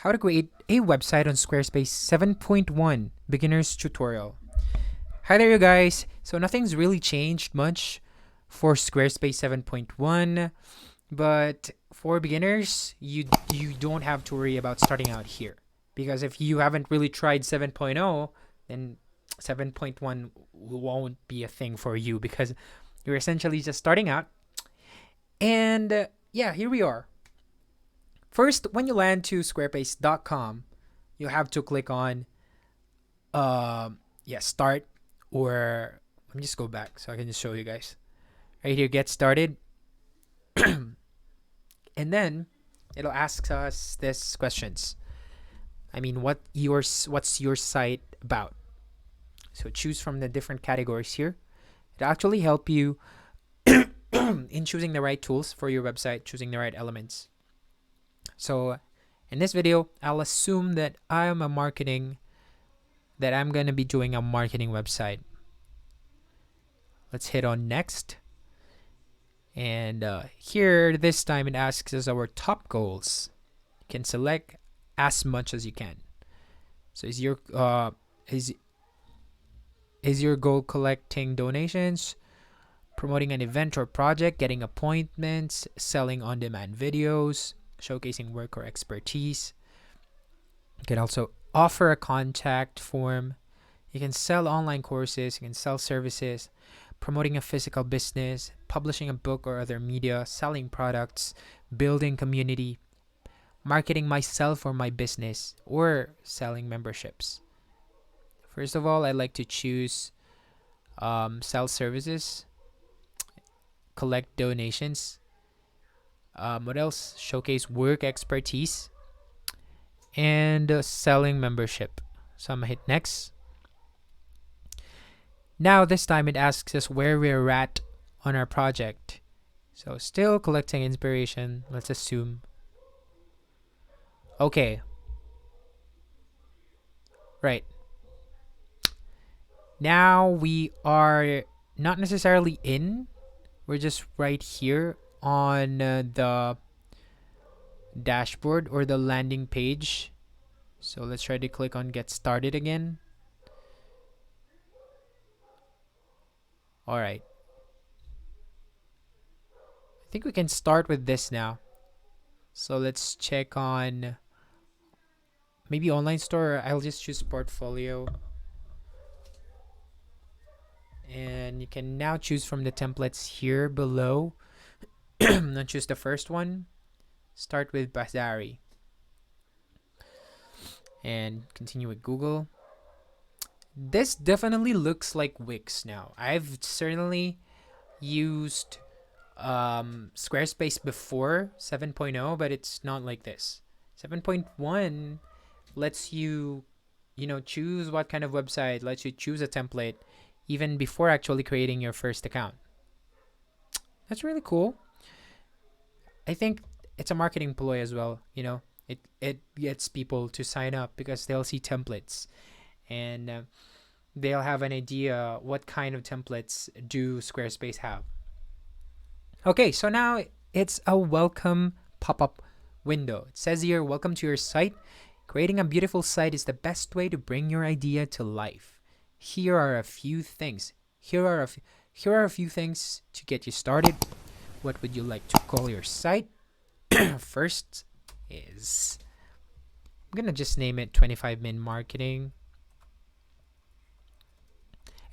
How to create a website on Squarespace 7.1 beginner's tutorial. Hi there, you guys. So nothing's really changed much for Squarespace 7.1, but for beginners, you don't have to worry about starting out here because if you haven't really tried 7.0, then 7.1 won't be a thing for you because you're essentially just starting out. And yeah, here we are. First, when you land to squarespace.com, you have to click on start, or let me just go back so I can just show you guys. Right here, get started. And then it'll ask us this questions. I mean, what's your site about? So choose from the different categories here. It'll actually help you in choosing the right tools for your website, choosing the right elements. So in this video, I'll assume that I'm going to be doing a marketing website. Let's hit on next. And here, this time it asks us our top goals. You can select as much as you can. So is your goal collecting donations, promoting an event or project, getting appointments, selling on-demand videos, showcasing work or expertise? You can also offer a contact form. You can sell online courses. You can sell services, promoting a physical business, publishing a book or other media, selling products, building community, marketing myself or my business, or selling memberships. First of all, I like to choose sell services, collect donations. What else? Showcase work expertise, and selling membership. So I'm gonna hit next. Now this time it asks us where we're at on our project. So still collecting inspiration, let's assume. Okay. Right. Now we are not necessarily in. We're just right here on the dashboard or the landing page. So let's try to click on get started again. All right. I think we can start with this now. So let's check on maybe online store. I'll just choose portfolio. And you can now choose from the templates here below. Now choose the first one. Start with Bazari. And continue with Google. This definitely looks like Wix now. I've certainly used Squarespace before 7.0, but it's not like this. 7.1 lets you, choose what kind of website, lets you choose a template even before actually creating your first account. That's really cool. I think it's a marketing ploy as well. It gets people to sign up because they'll see templates and they'll have an idea what kind of templates do Squarespace have. Okay, so now it's a welcome pop-up window. It says here, welcome to your site. Creating a beautiful site is the best way to bring your idea to life. Here are a few things. Here are a few things to get you started. What would you like to call your site? First is, I'm gonna just name it 25-min marketing.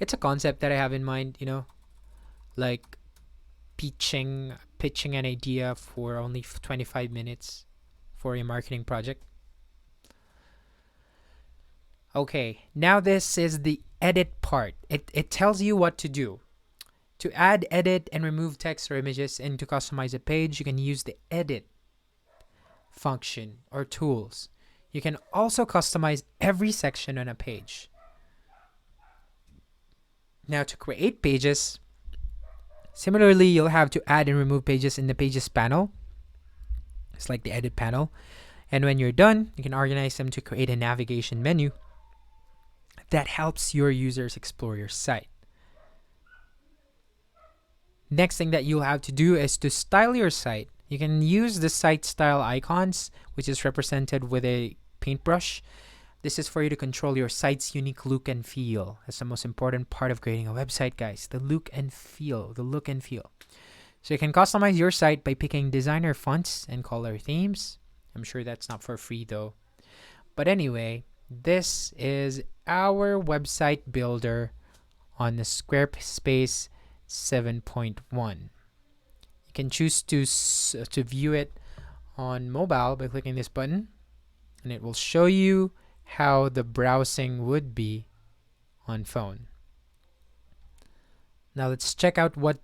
It's a concept that I have in mind, like pitching an idea for only 25 minutes for a marketing project. Okay, now this is the edit part. It tells you what to do. To add, edit, and remove text or images and to customize a page, you can use the edit function or tools. You can also customize every section on a page. Now to create pages, similarly, you'll have to add and remove pages in the pages panel. It's like the edit panel. And when you're done, you can organize them to create a navigation menu that helps your users explore your site. Next thing that you'll have to do is to style your site. You can use the site style icons, which is represented with a paintbrush. This is for you to control your site's unique look and feel. That's the most important part of creating a website, guys. The look and feel. The look and feel. So you can customize your site by picking designer fonts and color themes. I'm sure that's not for free though. But anyway, this is our website builder on the Squarespace 7.1. You can choose to view it on mobile by clicking this button, and it will show you how the browsing would be on phone. Now let's check out what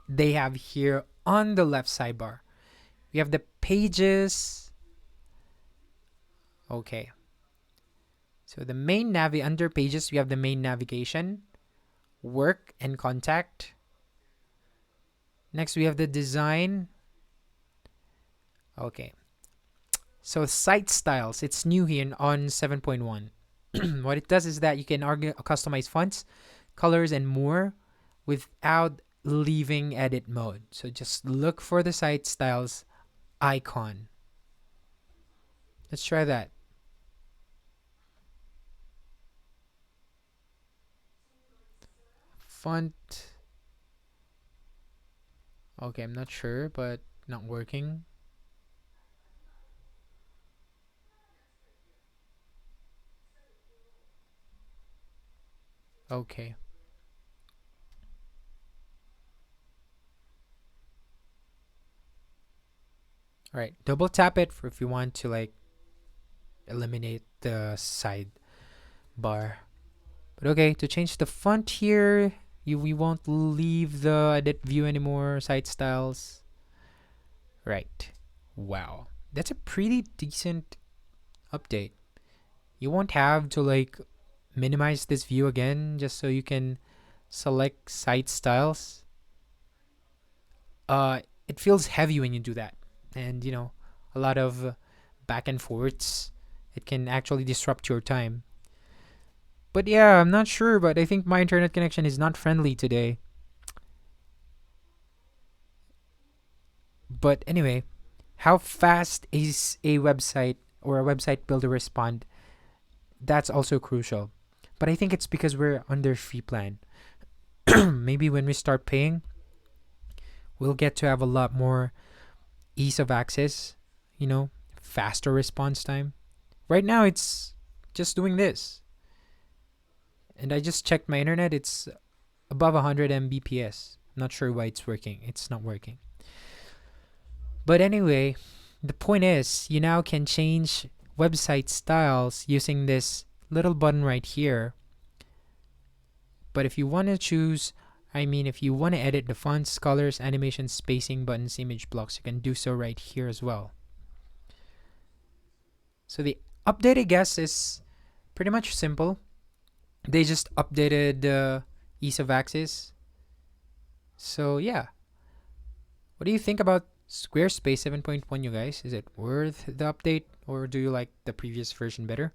they have here on the left sidebar. We have the pages. Okay. So the main under pages, we have the main navigation, work, and contact. Next, we have the design. Okay. So site styles, it's new here on 7.1. What it does is that you can customize fonts, colors, and more without leaving edit mode. So just look for the site styles icon. Let's try that. Font. Okay, I'm not sure, but not working. Okay. All right, double tap it for if you want to like eliminate the side bar. But okay, to change the font here, we won't leave the edit view anymore, site styles. Right. Wow. That's a pretty decent update. You won't have to like minimize this view again just so you can select site styles. It feels heavy when you do that. And a lot of back and forths. It can actually disrupt your time. But yeah, I'm not sure, but I think my internet connection is not friendly today. But anyway, how fast is a website or a website builder respond? That's also crucial. But I think it's because we're under free plan. Maybe when we start paying, we'll get to have a lot more ease of access, faster response time. Right now, it's just doing this. And I just checked my internet. It's above 100 Mbps. Not sure why it's working. It's not working. But anyway, the point is, you now can change website styles using this little button right here. But if you want to if you want to edit the fonts, colors, animations, spacing, buttons, image blocks, you can do so right here as well. So the update, I guess, is pretty much simple. They just updated the ease of access. So yeah. What do you think about Squarespace 7.1, you guys? Is it worth the update, or do you like the previous version better?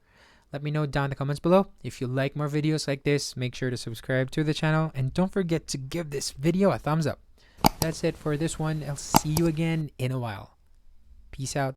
Let me know down in the comments below. If you like more videos like this, make sure to subscribe to the channel, and don't forget to give this video a thumbs up. That's it for this one. I'll see you again in a while. Peace out.